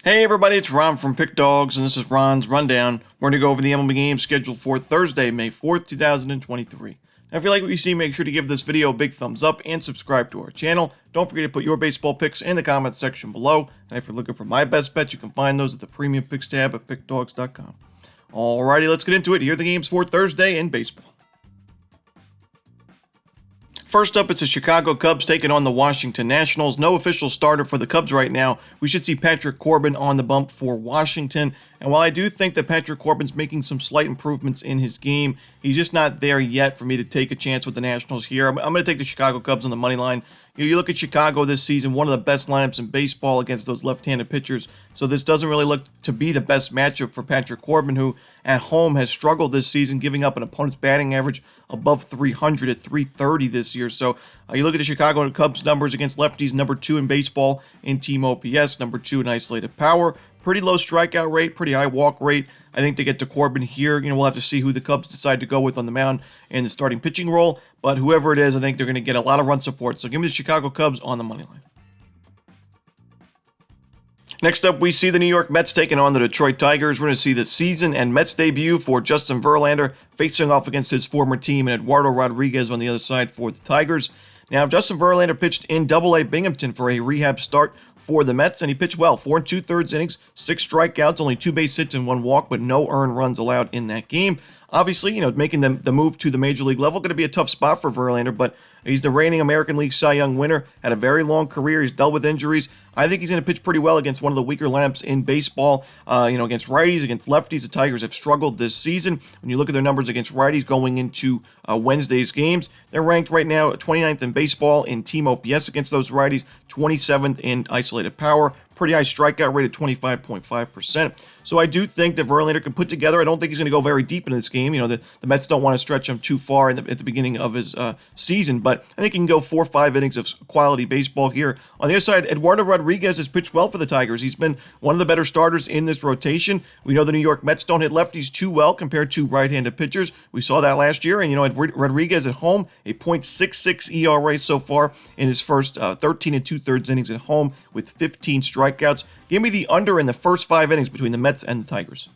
Hey everybody, it's Ron from Pick Dawgz, and this is Ron's Rundown. We're going to go over the MLB games scheduled for Thursday, May 4th, 2023. Now, if you like what you see, make sure to give this video a big thumbs up and subscribe to our channel. Don't forget to put your baseball picks in the comments section below. And if you're looking for my best bets, you can find those at the Premium Picks tab at Pickdawgz.com. Alrighty, let's get into it. Here are the games for Thursday in baseball. First up, it's the Chicago Cubs taking on the Washington Nationals. No official starter for the Cubs right now. We should see Patrick Corbin on the bump for Washington. And while I do think that Patrick Corbin's making some slight improvements in his game, he's just not there yet for me to take a chance with the Nationals here. I'm going to take the Chicago Cubs on the money line. You look at Chicago this season, one of the best lineups in baseball against those left-handed pitchers. So this doesn't really look to be the best matchup for Patrick Corbin, who at home has struggled this season, giving up an opponent's batting average above 300 at 330 this year. So you look at the Chicago Cubs numbers against lefties, number 2 in baseball in team OPS, number 2 in isolated power. Pretty low strikeout rate, pretty high walk rate. I think to get to Corbin here, we'll have to see who the Cubs decide to go with on the mound in the starting pitching role. But whoever it is, I think they're going to get a lot of run support. So give me the Chicago Cubs on the money line. Next up, we see the New York Mets taking on the Detroit Tigers. We're going to see the season and Mets debut for Justin Verlander facing off against his former team and Eduardo Rodriguez on the other side for the Tigers. Now, Justin Verlander pitched in Double-A Binghamton for a rehab start for the Mets, and he pitched well. 4 2/3 innings, 6 strikeouts, only 2 base hits and 1 walk, but no earned runs allowed in that game. Obviously, making the move to the major league level going to be a tough spot for Verlander, but he's the reigning American League Cy Young winner, had a very long career. He's dealt with injuries. I think he's going to pitch pretty well against one of the weaker lineups in baseball. Against righties, against lefties, the Tigers have struggled this season. When you look at their numbers against righties going into Wednesday's games, they're ranked right now 29th in baseball in team OPS against those righties, 27th in isolated power, pretty high strikeout rate at 25.5%. So I do think that Verlander can put together. I don't think he's going to go very deep into this game. The Mets don't want to stretch him too far at the beginning of his season, but I think he can go 4 or 5 innings of quality baseball here. On the other side, Eduardo Rodriguez has pitched well for the Tigers. He's been one of the better starters in this rotation. We know the New York Mets don't hit lefties too well compared to right-handed pitchers. We saw that last year, and Rodriguez at home, a .66 ERA so far in his first 13 2/3 innings at home with 15 strikeouts. Give me the under in the first 5 innings between the Mets and the Tigers.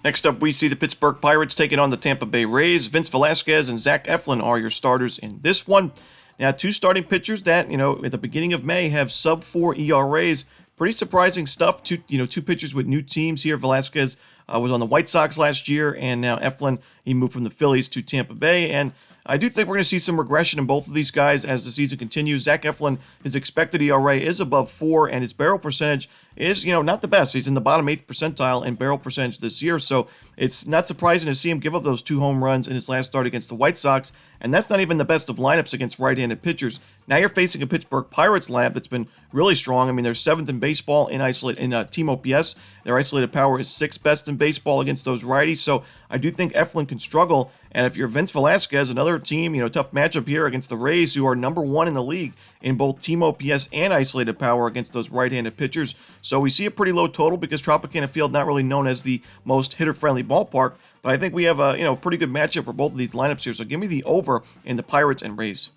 Next up, we see the Pittsburgh Pirates taking on the Tampa Bay Rays. Vince Velasquez and Zach Eflin are your starters in this one. Now, 2 starting pitchers that, at the beginning of May have sub-4 ERAs. Pretty surprising stuff. 2 pitchers with new teams here. Velasquez was on the White Sox last year, and now Eflin, he moved from the Phillies to Tampa Bay, and I do think we're going to see some regression in both of these guys as the season continues. Zach Eflin, his expected ERA is above 4, and his barrel percentage is, not the best. He's in the bottom 8th percentile in barrel percentage this year, so it's not surprising to see him give up those 2 home runs in his last start against the White Sox, and that's not even the best of lineups against right-handed pitchers. Now you're facing a Pittsburgh Pirates lineup that's been really strong. I mean, they're 7th in baseball in team OPS. Their isolated power is 6th best in baseball against those righties, so I do think Eflin can struggle. And if you're Vince Velasquez, another team, tough matchup here against the Rays, who are number 1 in the league in both team OPS and isolated power against those right-handed pitchers. So we see a pretty low total because Tropicana Field not really known as the most hitter-friendly ballpark. But I think we have a pretty good matchup for both of these lineups here. So give me the over in the Pirates and Rays.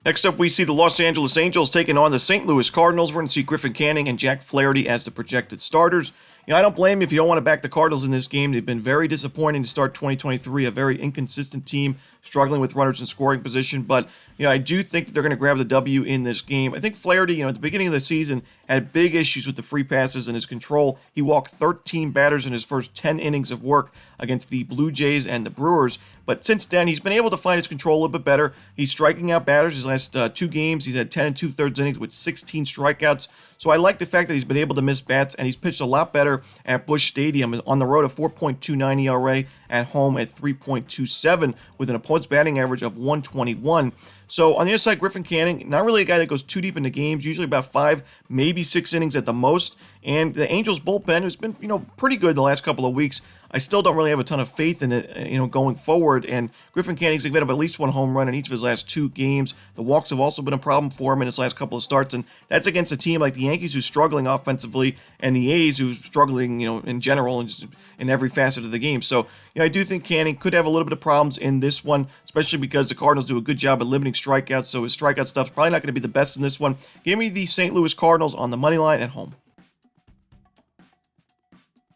Next up, we see the Los Angeles Angels taking on the St. Louis Cardinals. We're going to see Griffin Canning and Jack Flaherty as the projected starters. I don't blame you if you don't want to back the Cardinals in this game. They've been very disappointing to start 2023, a very inconsistent team, struggling with runners in scoring position. But, I do think that they're going to grab the W in this game. I think Flaherty, at the beginning of the season, had big issues with the free passes and his control. He walked 13 batters in his first 10 innings of work against the Blue Jays and the Brewers. But since then, he's been able to find his control a little bit better. He's striking out batters. His last 2 games, he's had 10 2/3 innings with 16 strikeouts. So I like the fact that he's been able to miss bats, and he's pitched a lot better at Busch Stadium. On the road, a 4.29 ERA, at home at 3.27 with an opponent's batting average of 121. So on the other side, Griffin Canning, not really a guy that goes too deep into games, usually about 5, maybe 6 innings at the most. And the Angels bullpen has been, pretty good the last couple of weeks. I still don't really have a ton of faith in it, going forward. And Griffin Canning's given up at least one home run in each of his last 2 games. The walks have also been a problem for him in his last couple of starts, and that's against a team like the Yankees who's struggling offensively, and the A's who's struggling, in general and just in every facet of the game. So, I do think Canning could have a little bit of problems in this one, especially because the Cardinals do a good job at limiting strikeouts, so his strikeout stuff's probably not going to be the best in this one. Give me the St. Louis Cardinals on the money line at home.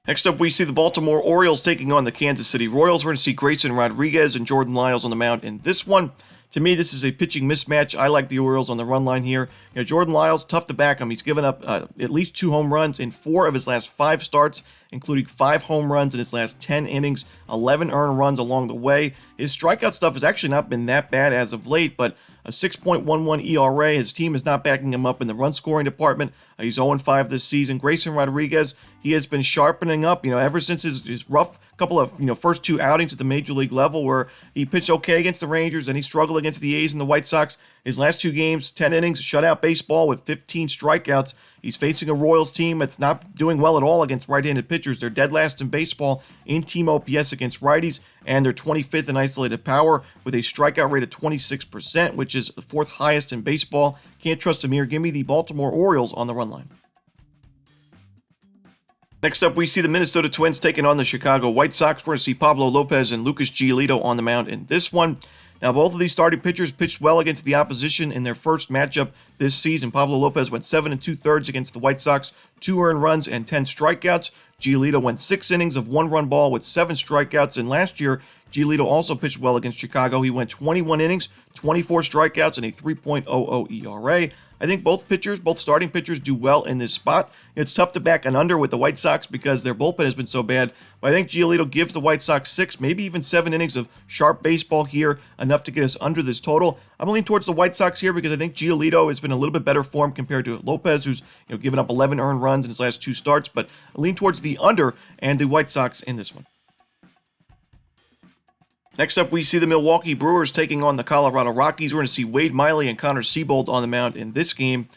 Next up, we see the Baltimore Orioles taking on the Kansas City Royals. We're going to see Grayson Rodriguez and Jordan Lyles on the mound in this one. To me, this is a pitching mismatch. I like the Orioles on the run line here. Jordan Lyles, tough to back him. He's given up at least 2 home runs in 4 of his last 5 starts, including 5 home runs in his last 10 innings, 11 earned runs along the way. His strikeout stuff has actually not been that bad as of late, but a 6.11 ERA. His team is not backing him up in the run-scoring department. He's 0-5 this season. Grayson Rodriguez, he has been sharpening up, ever since his rough couple of, first 2 outings at the major league level where he pitched okay against the Rangers and he struggled against the A's and the White Sox. His last 2 games, 10 innings, shutout baseball with 15 strikeouts. He's facing a Royals team that's not doing well at all against right-handed pitchers. They're dead last in baseball in team OPS against righties, and they're 25th in isolated power with a strikeout rate of 26%, which is the 4th highest in baseball. Can't trust him here. Give me the Baltimore Orioles on the run line. Next up, we see the Minnesota Twins taking on the Chicago White Sox. We're going to see Pablo Lopez and Lucas Giolito on the mound in this one. Now, both of these starting pitchers pitched well against the opposition in their first matchup this season. Pablo Lopez went 7 2/3 against the White Sox, 2 earned runs and 10 strikeouts. Giolito went 6 innings of 1-run ball with 7 strikeouts, and last year, Giolito also pitched well against Chicago. He went 21 innings, 24 strikeouts, and a 3.00 ERA. I think both starting pitchers do well in this spot. It's tough to back an under with the White Sox because their bullpen has been so bad, but I think Giolito gives the White Sox 6, maybe even 7 innings of sharp baseball here, enough to get us under this total. I'm leaning towards the White Sox here because I think Giolito has been a little bit better form compared to Lopez, who's given up 11 earned runs in his last 2 starts, but I lean towards the under and the White Sox in this one. Next up, we see the Milwaukee Brewers taking on the Colorado Rockies. We're going to see Wade Miley and Connor Seabold on the mound in this game.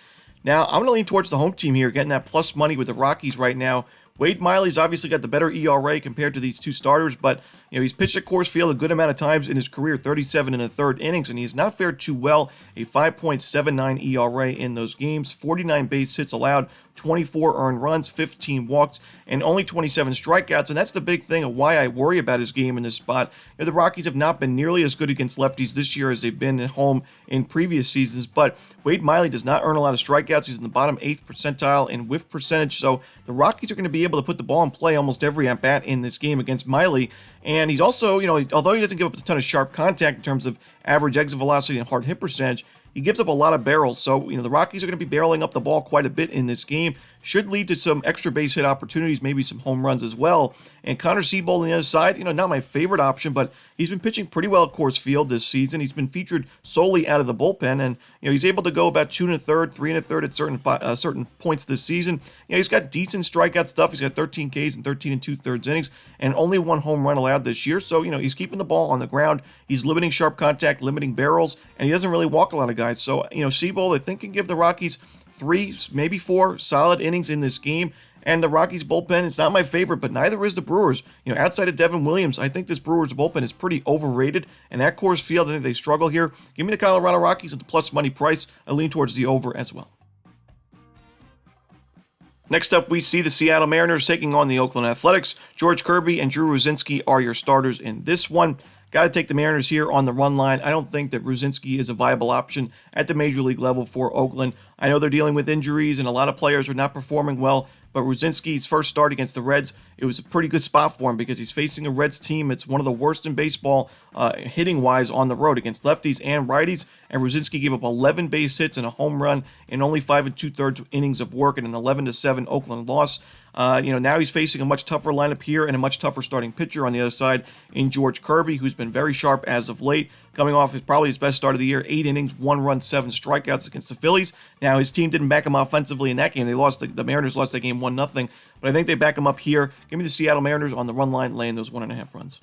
Now, I'm going to lean towards the home team here, getting that plus money with the Rockies right now. Wade Miley's obviously got the better ERA compared to these 2 starters, but he's pitched at Coors Field a good amount of times in his career, 37 1/3 innings, and he's not fared too well. A 5.79 ERA in those games, 49 base hits allowed, 24 earned runs, 15 walks, and only 27 strikeouts. And that's the big thing of why I worry about his game in this spot. The Rockies have not been nearly as good against lefties this year as they've been at home in previous seasons. But Wade Miley does not earn a lot of strikeouts. He's in the bottom 8th percentile in whiff percentage. So the Rockies are going to be able to put the ball in play almost every at-bat in this game against Miley. And he's also, although he doesn't give up a ton of sharp contact in terms of average exit velocity and hard hit percentage, he gives up a lot of barrels. So, the Rockies are going to be barreling up the ball quite a bit in this game. Should lead to some extra base hit opportunities, maybe some home runs as well. And Connor Seabold on the other side, not my favorite option, but he's been pitching pretty well at Coors Field this season. He's been featured solely out of the bullpen, and he's able to go about 2 1/3, 3 1/3 at certain points this season. He's got decent strikeout stuff. He's got 13 Ks and 13 2/3 innings, and only 1 home run allowed this year. So he's keeping the ball on the ground. He's limiting sharp contact, limiting barrels, and he doesn't really walk a lot of guys. So Seabold, I think, can give the Rockies 3, maybe 4 solid innings in this game. And the Rockies bullpen is not my favorite, but neither is the Brewers. Outside of Devin Williams, I think this Brewers bullpen is pretty overrated. And at Coors Field, I think they struggle here. Give me the Colorado Rockies at the plus money price. I lean towards the over as well. Next up, we see the Seattle Mariners taking on the Oakland Athletics. George Kirby and Drew Ruzinski are your starters in this one. Got to take the Mariners here on the run line. I don't think that Ruzinski is a viable option at the major league level for Oakland. I know they're dealing with injuries and a lot of players are not performing well, but Ruzinski's first start against the Reds, it was a pretty good spot for him because he's facing a Reds team that's one of the worst in baseball hitting-wise on the road against lefties and righties, and Ruzinski gave up 11 base hits and a home run in only 5 2/3 innings of work in an 11-7 Oakland loss. Now he's facing a much tougher lineup here and a much tougher starting pitcher on the other side in George Kirby, who's been very sharp as of late, coming off probably his best start of the year, 8 innings, 1 run, 7 strikeouts against the Phillies. Now his team didn't back him offensively in that game. The Mariners lost that game 1-0, but I think they back him up here. Give me the Seattle Mariners on the run line, laying those 1.5 runs.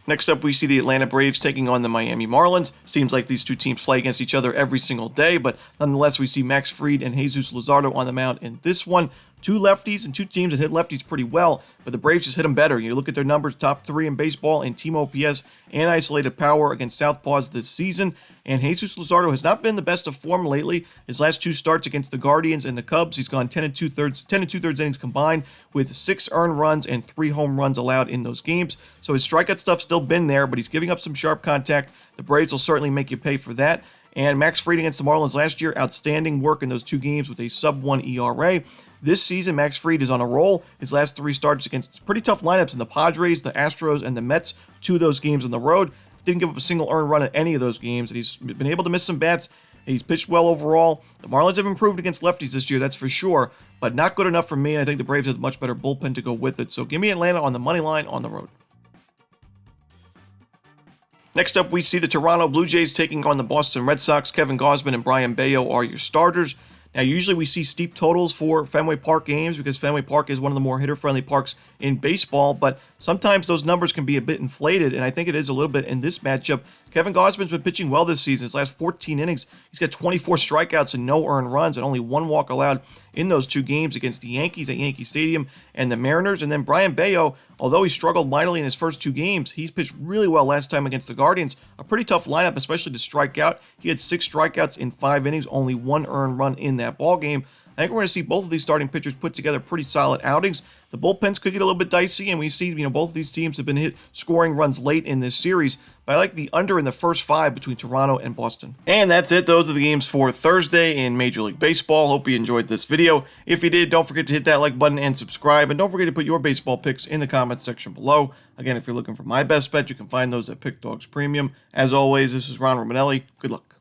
Next up, we see the Atlanta Braves taking on the Miami Marlins. Seems like these two teams play against each other every single day, but nonetheless, we see Max Fried and Jesus Luzardo on the mound in this one. two lefties and two teams that hit lefties pretty well, but the Braves just hit them better. You look at their numbers, top 3 in baseball in team OPS and isolated power against southpaws this season. And Jesus Luzardo has not been the best of form lately. His last 2 starts against the Guardians and the Cubs, he's gone 10 and 2/3 innings combined with 6 earned runs and 3 home runs allowed in those games. So his strikeout stuff's still been there, but he's giving up some sharp contact. The Braves will certainly make you pay for that. And Max Fried against the Marlins last year, outstanding work in those 2 games with a sub-1 ERA. This season, Max Fried is on a roll. His last 3 starts against pretty tough lineups in the Padres, the Astros, and the Mets. 2 of those games on the road. Didn't give up a single earned run at any of those games, and he's been able to miss some bats. He's pitched well overall. The Marlins have improved against lefties this year, that's for sure, but not good enough for me, and I think the Braves have a much better bullpen to go with it. So give me Atlanta on the money line on the road. Next up, we see the Toronto Blue Jays taking on the Boston Red Sox. Kevin Gausman and Brian Bayo are your starters. Now, usually we see steep totals for Fenway Park games because Fenway Park is one of the more hitter-friendly parks in baseball, but sometimes those numbers can be a bit inflated, and I think it is a little bit in this matchup. Kevin Gausman's been pitching well this season. His last 14 innings, he's got 24 strikeouts and no earned runs and only 1 walk allowed in those 2 games against the Yankees at Yankee Stadium and the Mariners. And then Brian Bayo, although he struggled mightily in his first 2 games, he's pitched really well last time against the Guardians. A pretty tough lineup, especially to strike out. He had 6 strikeouts in 5 innings, only 1 earned run in that ball game. I think we're going to see both of these starting pitchers put together pretty solid outings. The bullpens could get a little bit dicey, and we see, both of these teams have been scoring runs late in this series. But I like the under in the first 5 between Toronto and Boston. And that's it. Those are the games for Thursday in Major League Baseball. Hope you enjoyed this video. If you did, don't forget to hit that like button and subscribe. And don't forget to put your baseball picks in the comments section below. Again, if you're looking for my best bet, you can find those at Pick Dawgz Premium. As always, this is Ron Romanelli. Good luck.